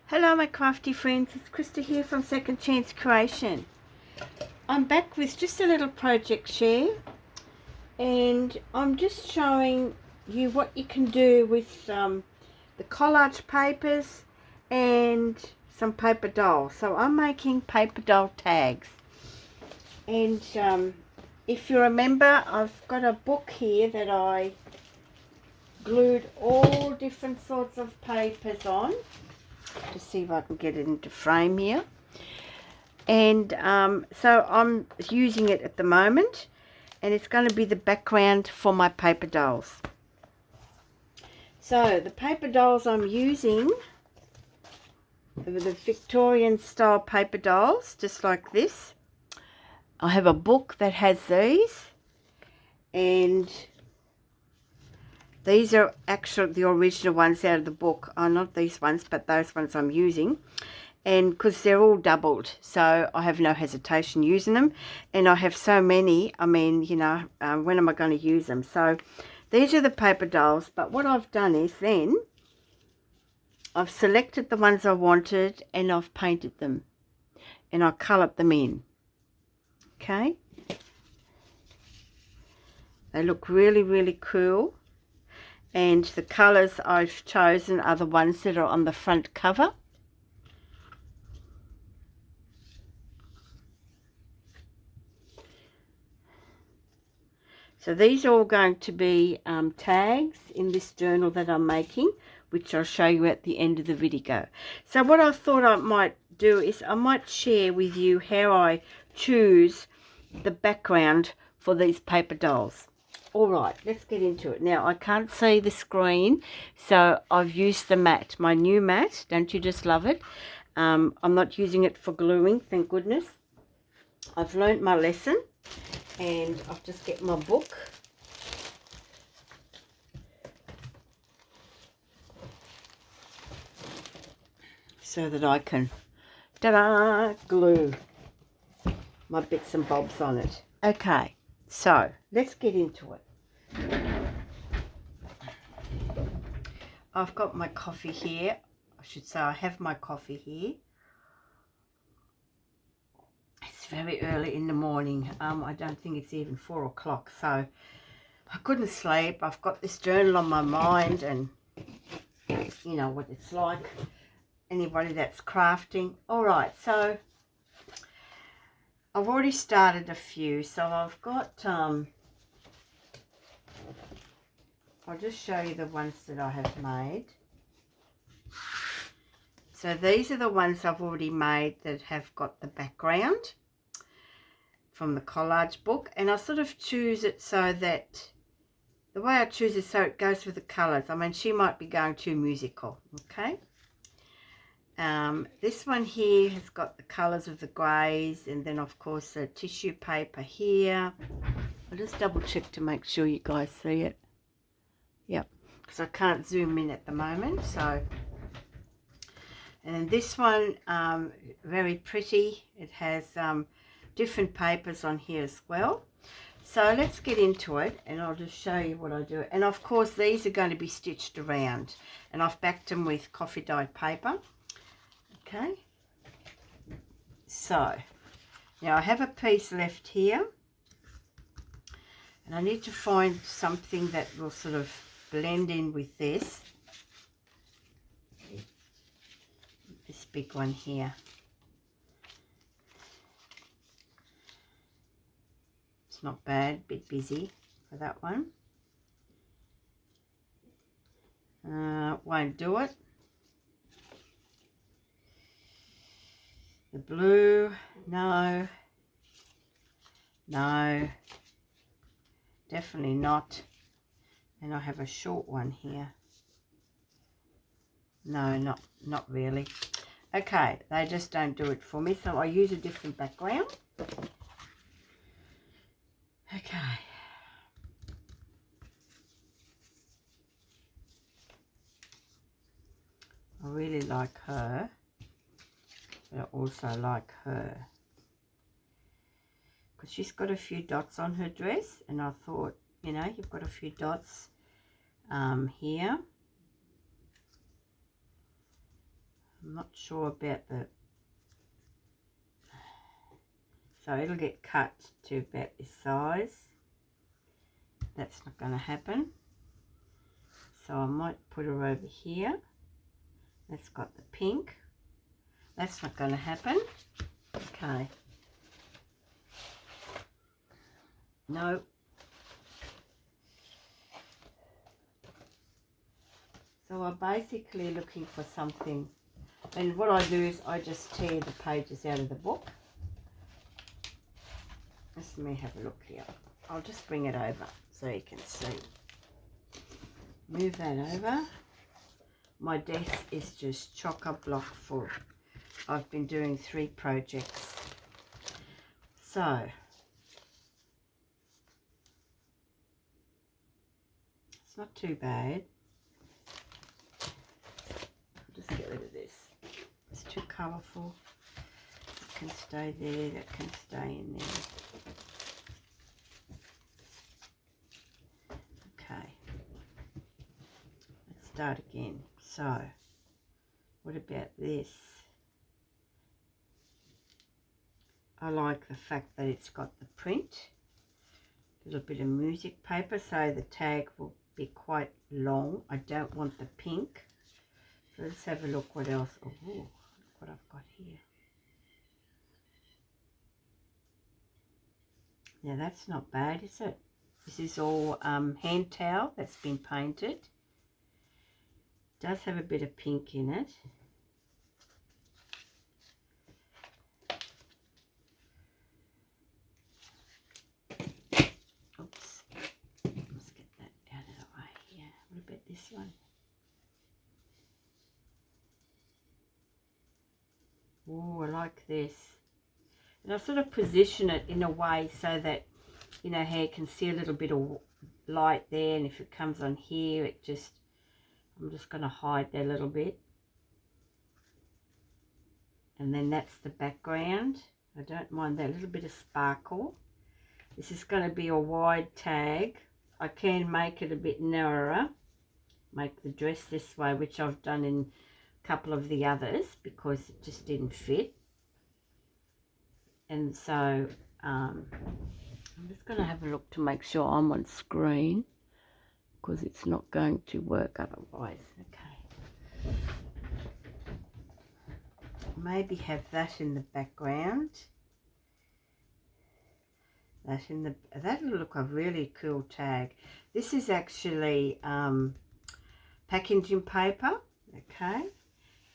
Hello my crafty friends, it's Krista here from Second Chance Creation. I'm back with just a little project share, and I'm just showing you what you can do with the collage papers and some paper dolls. So I'm making paper doll tags, and if you remember, I've got a book here that I glued all different sorts of papers on. To see if I can get it into frame here, and so I'm using it at the moment, and it's going to be the background for my paper dolls. So the paper dolls I'm using are the Victorian style paper dolls, just like this. I have a book that has these, and these are actually the original ones out of the book. Oh, not these ones, but those ones I'm using. And because they're all doubled, so I have no hesitation using them. And I have so many, I mean, you know, when am I going to use them? So these are the paper dolls. But what I've done is then I've selected the ones I wanted, and I've painted them. And I coloured them in. Okay. They look really, really cool. And the colours I've chosen are the ones that are on the front cover. So these are all going to be tags in this journal that I'm making, which I'll show you at the end of the video. So what I thought I might do is I might share with you how I choose the background for these paper dolls. All right, let's get into it. Now, I can't see the screen, so I've used the mat, my new mat. Don't you just love it? I'm not using it for gluing, thank goodness. I've learnt my lesson, and I'll just get my book. So that I can, ta-da, glue my bits and bobs on it. Okay, so let's get into it. I've got my coffee here. I should say I have my coffee here. It's very early in the morning. I don't think it's even 4 o'clock, so I couldn't sleep. I've got this journal on my mind, and you know what it's like, anybody that's crafting. All right, so I've already started a few. So I've got I'll just show you the ones that I have made. So these are the ones I've already made that have got the background from the collage book, and I sort of choose it so that the way I choose it so it goes with the colours. I mean, she might be going too musical. Okay. This one here has got the colours of the greys, and then of course the tissue paper here. I'll just double check to make sure you guys see it. Yep, because I can't zoom in at the moment. So, and then this one, very pretty. It has different papers on here as well. So let's get into it, and I'll just show you what I do. And of course these are going to be stitched around, and I've backed them with coffee dyed paper. Okay, so now I have a piece left here, and I need to find something that will sort of blend in with this big one here. It's not bad, bit busy for that one. Won't do it. The blue, no, definitely not. And I have a short one here. No, not really. Okay, they just don't do it for me, so I use a different background. Okay. I really like her, but I also like her because she's got a few dots on her dress, and I thought, you know, you've got a few dots here. I'm not sure about the, so it'll get cut to about this size. That's not going to happen. So I might put her over here. That's got the pink. That's not going to happen. Okay. No. So I'm basically looking for something, and what I do is I just tear the pages out of the book. Let me have a look here. I'll just bring it over so you can see. Move that over. My desk is just chock-a-block full. I've been doing 3 projects. So, it's not too bad. I'll just get rid of this. It's too colourful. That can stay there, that can stay in there. Okay. Let's start again. So, what about this? I like the fact that it's got the print, a little bit of music paper, so the tag will be quite long. I don't want the pink. So let's have a look what else. Oh, look what I've got here. Yeah, that's not bad, is it? This is all hand towel that's been painted. It does have a bit of pink in it. Oops. Let's get that out of the way here. What about this one? Oh, I like this. And I sort of position it in a way so that, you know, how you can see a little bit of light there, and if it comes on here, it just, I'm just going to hide that a little bit. And then that's the background. I don't mind that little bit of sparkle. This is going to be a wide tag. I can make it a bit narrower, make the dress this way, which I've done in a couple of the others because it just didn't fit. And so I'm just going to have a look to make sure I'm on screen, because it's not going to work otherwise. Okay. Maybe have that in the background. That'll look a really cool tag. This is actually packaging paper, okay,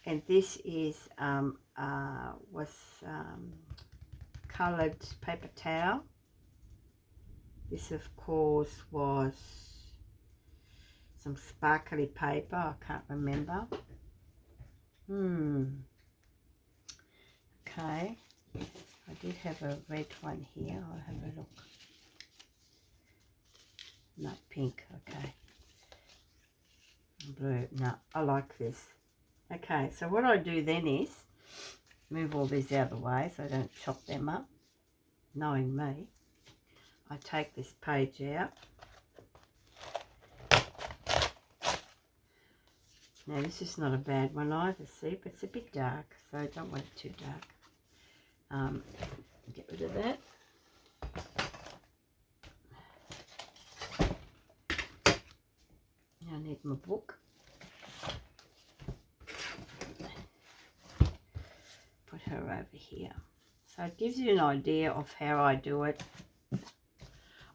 and this is coloured paper towel. This of course was some sparkly paper, I can't remember. Okay, I did have a red one here. I'll have a look. No, pink, okay. Blue, no, I like this. Okay, so what I do then is move all these out of the way so I don't chop them up. Knowing me, I take this page out. Now this is not a bad one either, see, but it's a bit dark, so I don't want it too dark. Get rid of that. Now I need my book. Put her over here. So it gives you an idea of how I do it,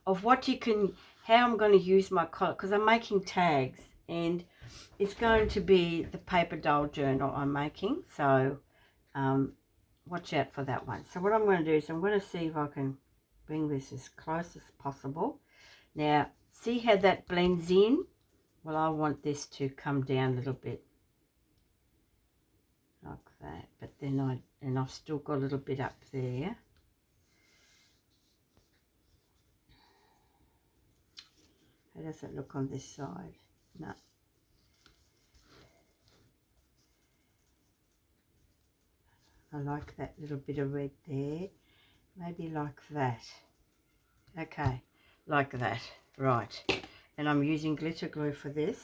of what you can, how I'm going to use my collar, because I'm making tags, and it's going to be the paper doll journal I'm making, so watch out for that one. So what I'm going to do is I'm going to see if I can bring this as close as possible. Now, see how that blends in? Well, I want this to come down a little bit like that, but then I've still got a little bit up there. How does it look on this side? No. I like that little bit of red there. Maybe like that. Okay, like that. Right. And I'm using glitter glue for this.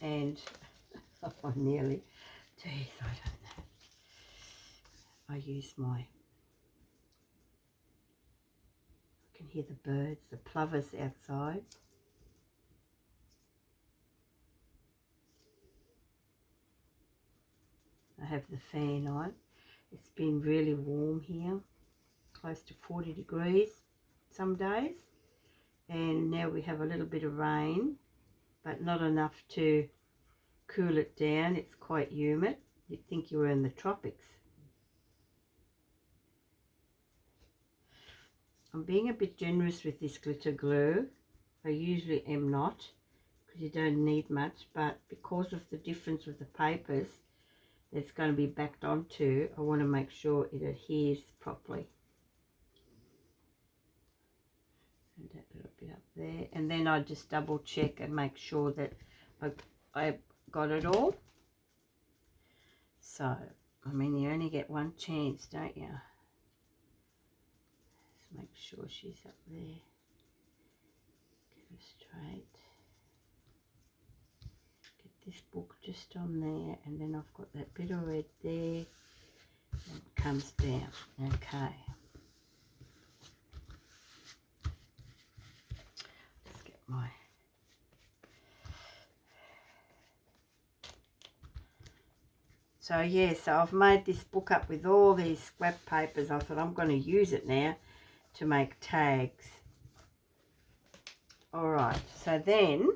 and nearly, geez, I don't know. I use my, I can hear the birds, the plovers outside. I have the fan on. It's been really warm here, close to 40 degrees some days, and now we have a little bit of rain, but not enough to cool it down. It's quite humid. You'd think you were in the tropics. I'm being a bit generous with this glitter glue. I usually am not, because you don't need much, but because of the difference with the papers that it's going to be backed onto, I want to make sure it adheres properly. And that little bit up there, and then I just double check and make sure that I got it all. So, I mean, you only get one chance, don't you? Just make sure she's up there. Get her straight. Get this book just on there, and then I've got that bit of red there, and it comes down. Okay. Just get my... So yeah, so I've made this book up with all these scrap papers. I thought I'm going to use it now to make tags. Alright, so then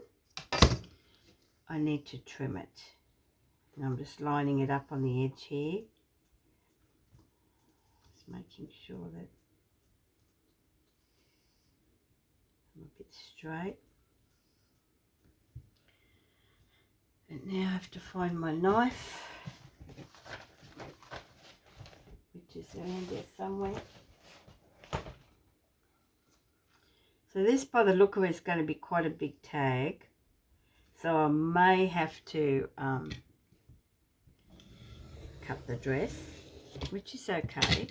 I need to trim it. And I'm just lining it up on the edge here. Just making sure that I'm a bit straight. And now I have to find my knife, which is around there somewhere. So this, by the look of it, is going to be quite a big tag. So I may have to cut the dress, which is okay.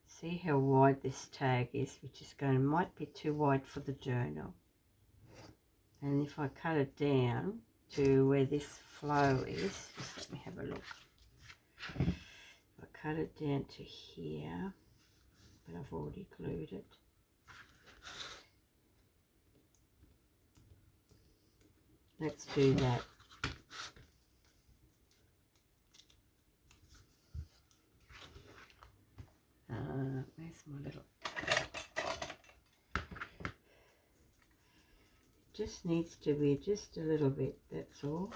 See how wide this tag is, which is might be too wide for the journal. And if I cut it down to where this flow is, just let me have a look. If I cut it down to here, but I've already glued it. Let's do that. Where's my little... Just needs to be just a little bit, that's all.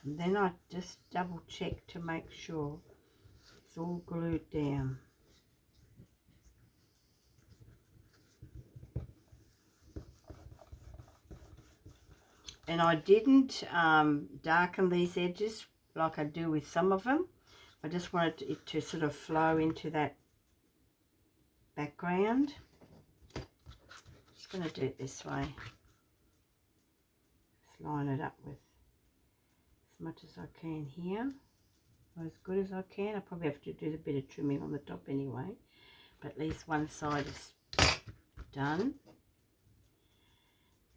And then I just double check to make sure it's all glued down. And I didn't darken these edges like I do with some of them. I just wanted it to sort of flow into that background. Just going to do it this way. Just line it up with as much as I can here, or as good as I can. I probably have to do a bit of trimming on the top anyway, but at least one side is done.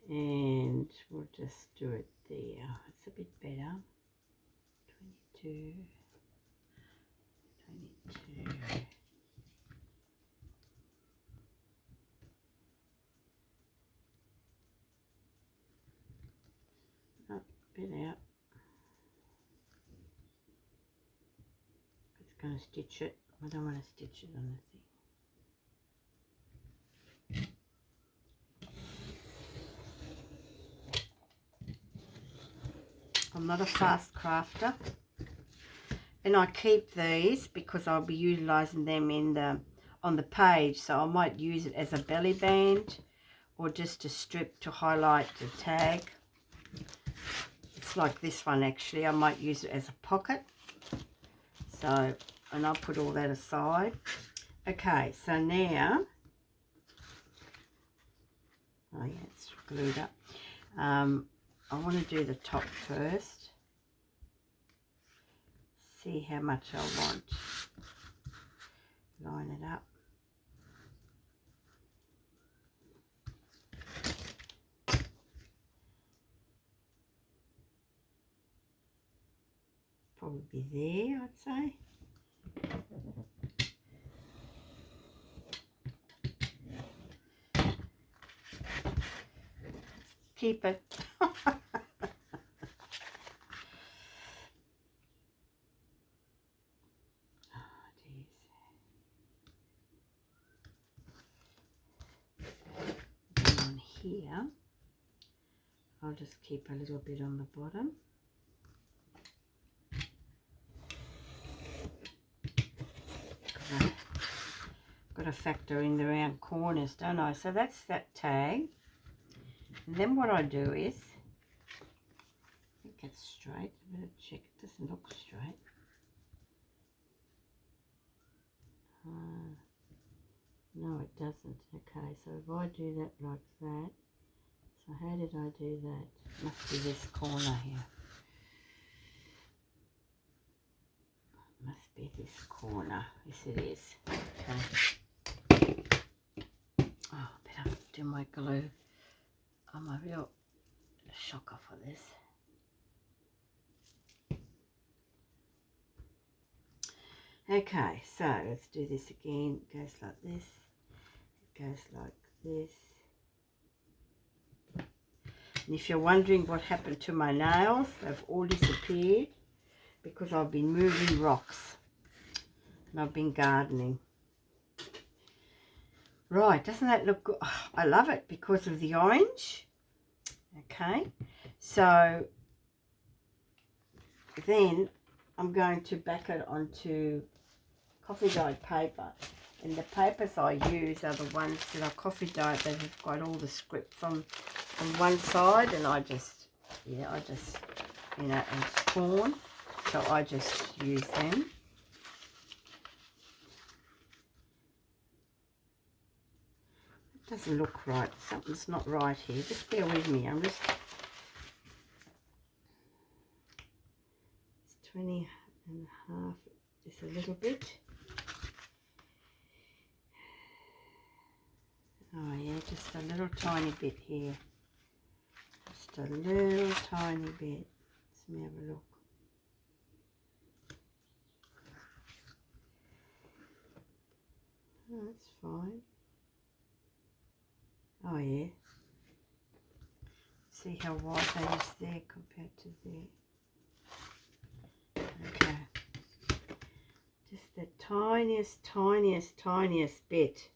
And we'll just do it there. It's a bit better. 22. Oh, a bit out. It's going to stitch it. I don't want to stitch it on the thing. I'm not a fast crafter, and I keep these because I'll be utilising them in the on the page, so I might use it as a belly band or just a strip to highlight the tag. It's like this one actually. I might use it as a pocket. So, and I'll put all that aside. Okay, so now, oh yeah, it's glued up. I want to do the top first. See how much I want. Line it up. Probably there, I'd say. Keep it. On here, I'll just keep a little bit on the bottom. Got to factor in the round corners, don't I? So that's that tag. And then what I do is, I think it's straight. I'm going to check. It doesn't look straight. No, it doesn't. Okay, so if I do that like that, so how did I do that? Must be this corner here. Must be this corner. Yes, it is. Okay. Oh, better do my glue. I'm a real shocker for this. Okay, so let's do this again. It goes like this. It goes like this. And if you're wondering what happened to my nails, they've all disappeared because I've been moving rocks and I've been gardening. Right, doesn't that look good? Oh, I love it because of the orange. Okay, so then I'm going to back it onto coffee dyed paper, and the papers I use are the ones that are coffee dyed that have got all the script on one side, and I just you know and it's torn, so I just use them. It doesn't look right. Something's not right here. Just bear with me. I'm just 20 and a half, just a little bit. Oh yeah, just a little tiny bit here. Just a little tiny bit. Let me have a look. Oh, that's fine. Oh yeah. See how white that is there compared to there. Okay. Just the tiniest, tiniest, tiniest bit.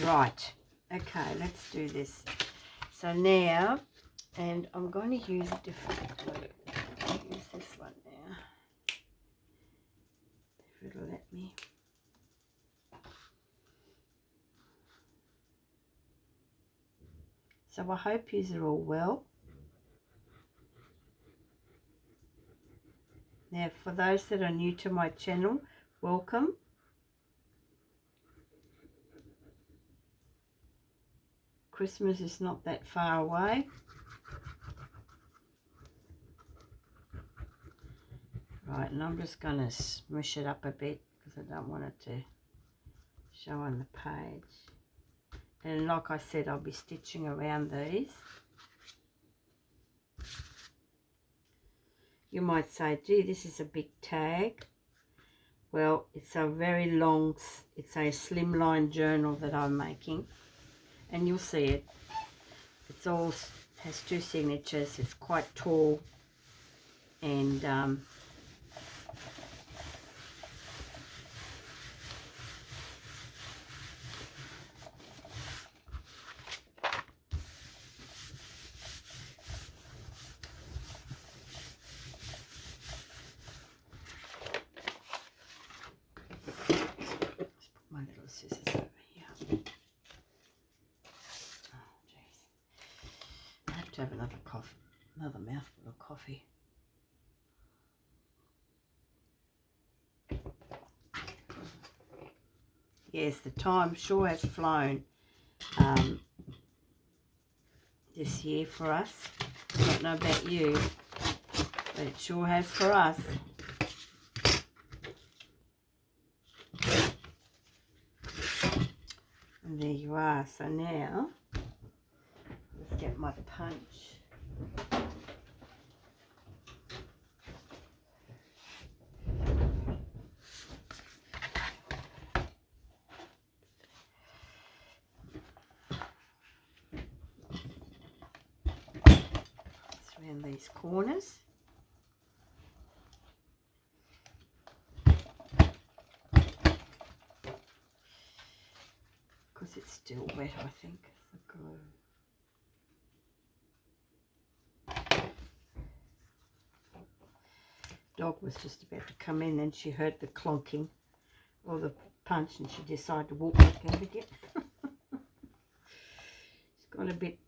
Right. Okay, let's do this. So now, and I'm going to use a different glue. I'll use this one now. If it'll let me. So I hope you're all well. Now, for those that are new to my channel, welcome. Christmas is not that far away. Right, and I'm just going to smush it up a bit because I don't want it to show on the page. And like I said, I'll be stitching around these. You might say, gee, this is a big tag. Well, it's a very long, it's a Slimline Journal that I'm making. And you'll see it. It's all, has two signatures. It's quite tall. And to have another mouthful of coffee. Yes, the time sure has flown this year for us. I don't know about you, but it sure has for us. And there you are. So now, let's get my punch. Around these corners. Because it's still wet, I think, the glue. Dog was just about to come in and she heard the clonking or the punch and she decided to walk back out again. She's got a bit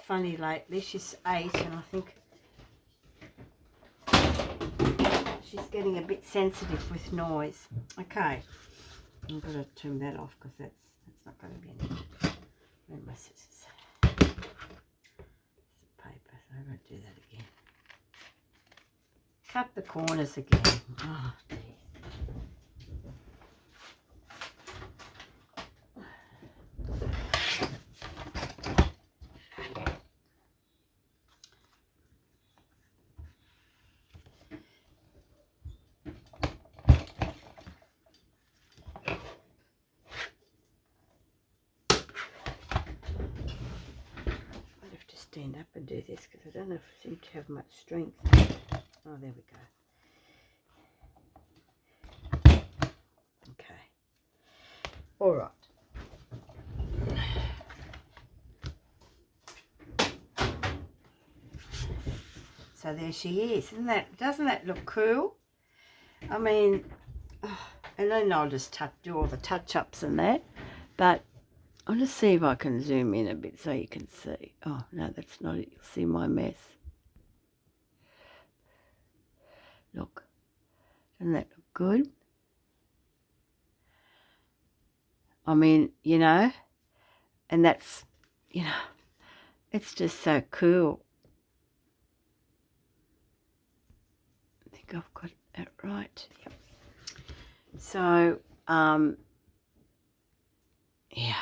funny lately. She's 8 and I think she's getting a bit sensitive with noise. Okay, I'm going to turn that off because that's not going to be any good. Where are my scissors? It's a paper, so I'm going to do that again. Cut the corners again. Oh, geez. Stand up and do this because I don't know if I seem to have much strength. Oh, there we go. Okay. All right. So there she is. Doesn't that look cool? I mean, and then I'll just do all the touch-ups and that, but I'll just see if I can zoom in a bit so you can see. Oh, no, that's not it. You'll see my mess. Look. Doesn't that look good? I mean, you know, and that's, you know, it's just so cool. I think I've got it right. Yep. So, yeah.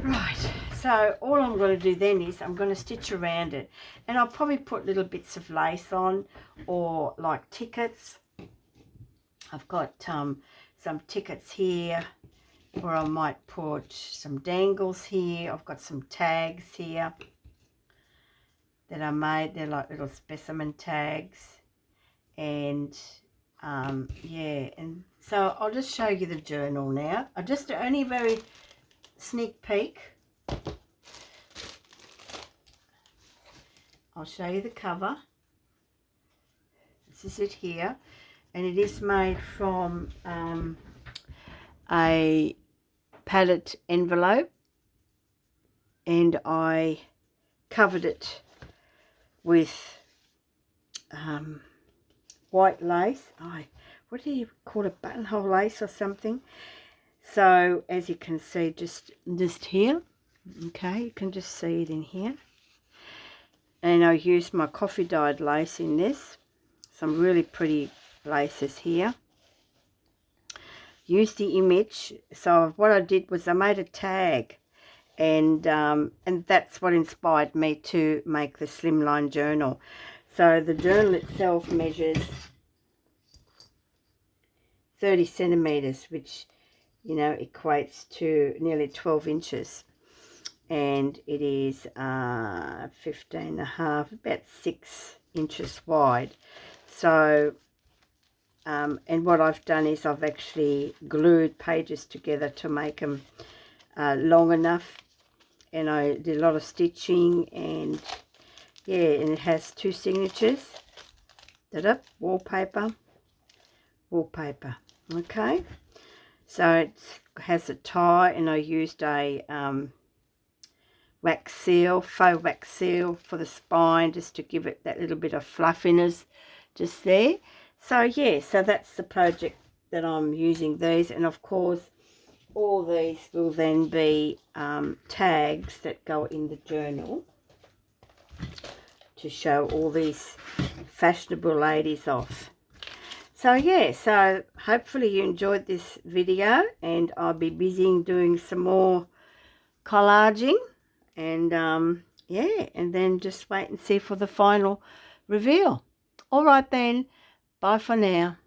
Right, so all I'm going to do then is I'm going to stitch around it, and I'll probably put little bits of lace on or like tickets. I've got some tickets here, or I might put some dangles here. I've got some tags here that I made. They're like little specimen tags, and yeah, and so I'll just show you the journal now. I just only very sneak peek. I'll show you the cover. This is it here, and it is made from a palette envelope, and I covered it with white lace. What do you call it, buttonhole lace or something? So as you can see, just here, okay, you can just see it in here. And I used my coffee dyed lace in this. Some really pretty laces here. Used the image. So what I did was I made a tag, and that's what inspired me to make the Slimline Journal. So the journal itself measures 30 centimeters, which, you know, equates to nearly 12 inches, and it is 15 and a half, about 6 inches wide. So and what I've done is I've actually glued pages together to make them long enough, and I did a lot of stitching, and yeah, and it has 2 signatures. Wallpaper, okay. So it has a tie, and I used a wax seal, faux wax seal for the spine, just to give it that little bit of fluffiness just there. So yeah, so that's the project that I'm using these, and of course all these will then be tags that go in the journal to show all these fashionable ladies off. So yeah, so hopefully you enjoyed this video, and I'll be busy doing some more collaging, and yeah, and then just wait and see for the final reveal. All right then, bye for now.